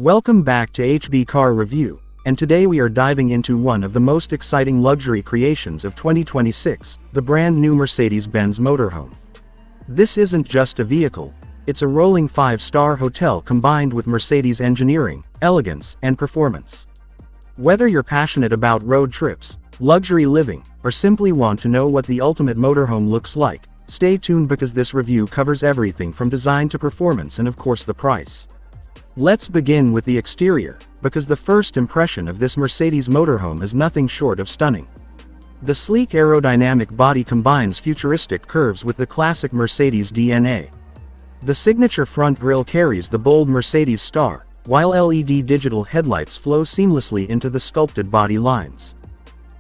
Welcome back to HB Car Review, and today we are diving into one of the most exciting luxury creations of 2026, the brand new Mercedes Benz Motorhome. This isn't just a vehicle, it's a rolling 5-star hotel combined with Mercedes engineering, elegance, and performance. Whether you're passionate about road trips, luxury living, or simply want to know what the ultimate motorhome looks like, stay tuned because this review covers everything from design to performance and of course the price. Let's begin with the exterior, because the first impression of this Mercedes motorhome is nothing short of stunning. The sleek aerodynamic body combines futuristic curves with the classic Mercedes DNA. The signature front grille carries the bold Mercedes star, while LED digital headlights flow seamlessly into the sculpted body lines.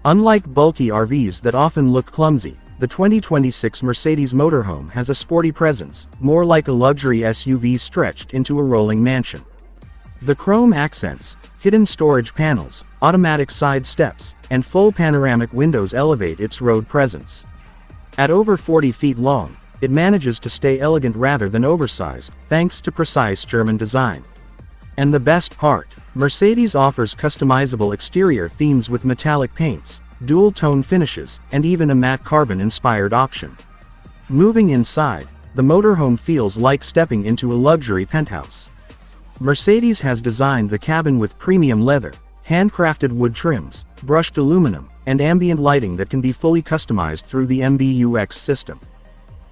Unlike bulky RVs that often look clumsy, the 2026 Mercedes motorhome has a sporty presence, more like a luxury SUV stretched into a rolling mansion. The chrome accents, hidden storage panels, automatic side steps, and full panoramic windows elevate its road presence. At over 40 feet long, it manages to stay elegant rather than oversized, thanks to precise German design. And the best part, Mercedes offers customizable exterior themes with metallic paints, dual-tone finishes, and even a matte carbon-inspired option. Moving inside, the motorhome feels like stepping into a luxury penthouse. Mercedes has designed the cabin with premium leather, handcrafted wood trims, brushed aluminum, and ambient lighting that can be fully customized through the MBUX system.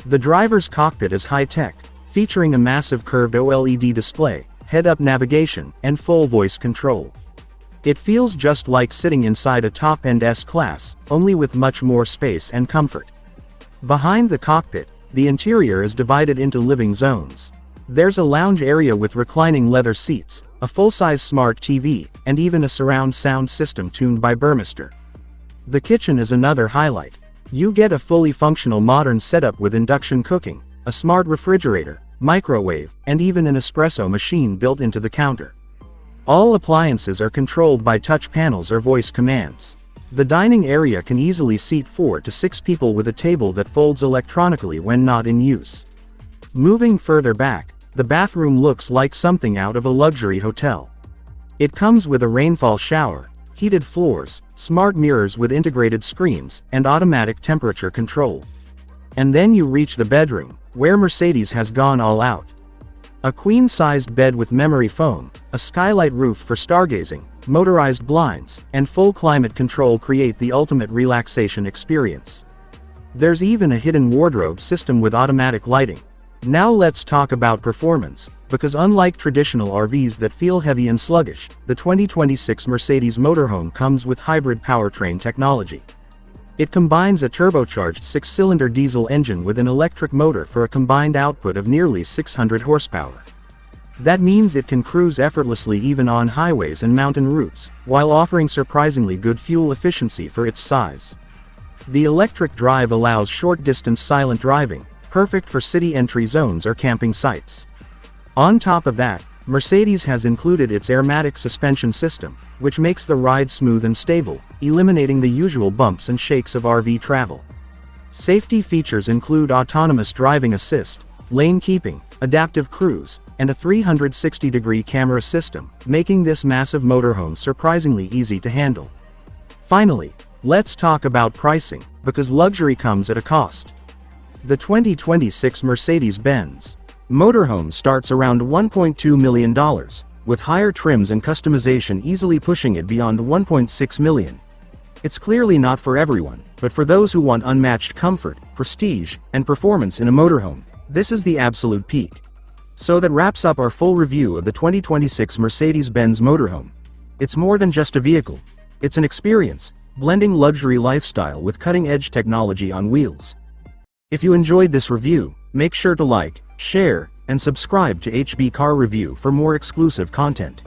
The driver's cockpit is high-tech, featuring a massive curved OLED display, head-up navigation, and full voice control. It feels just like sitting inside a top-end S-Class, only with much more space and comfort. Behind the cockpit, the interior is divided into living zones. There's a lounge area with reclining leather seats, a full-size smart TV, and even a surround sound system tuned by Burmester. The kitchen is another highlight. You get a fully functional modern setup with induction cooking, a smart refrigerator, microwave, and even an espresso machine built into the counter. All appliances are controlled by touch panels or voice commands. The dining area can easily seat 4 to 6 people with a table that folds electronically when not in use. Moving further back, the bathroom looks like something out of a luxury hotel. It comes with a rainfall shower, heated floors, smart mirrors with integrated screens, and automatic temperature control. And then you reach the bedroom, where Mercedes has gone all out. A queen-sized bed with memory foam, a skylight roof for stargazing, motorized blinds, and full climate control create the ultimate relaxation experience. There's even a hidden wardrobe system with automatic lighting. Now let's talk about performance, because unlike traditional RVs that feel heavy and sluggish, the 2026 Mercedes motorhome comes with hybrid powertrain technology. It combines a turbocharged 6-cylinder diesel engine with an electric motor for a combined output of nearly 600 horsepower. That means it can cruise effortlessly even on highways and mountain routes, while offering surprisingly good fuel efficiency for its size. The electric drive allows short-distance silent driving, perfect for city entry zones or camping sites. On top of that, Mercedes has included its airmatic suspension system, which makes the ride smooth and stable, eliminating the usual bumps and shakes of RV travel. Safety features include autonomous driving assist, lane keeping, adaptive cruise, and a 360-degree camera system, making this massive motorhome surprisingly easy to handle. Finally, let's talk about pricing, because luxury comes at a cost. The 2026 Mercedes Benz Motorhome starts around $1.2 million, with higher trims and customization easily pushing it beyond $1.6 million. It's clearly not for everyone, but for those who want unmatched comfort, prestige, and performance in a motorhome, this is the absolute peak. So that wraps up our full review of the 2026 Mercedes Benz Motorhome. It's more than just a vehicle. It's an experience, blending luxury lifestyle with cutting-edge technology on wheels. If you enjoyed this review, make sure to like, share, and subscribe to HB Car Review for more exclusive content.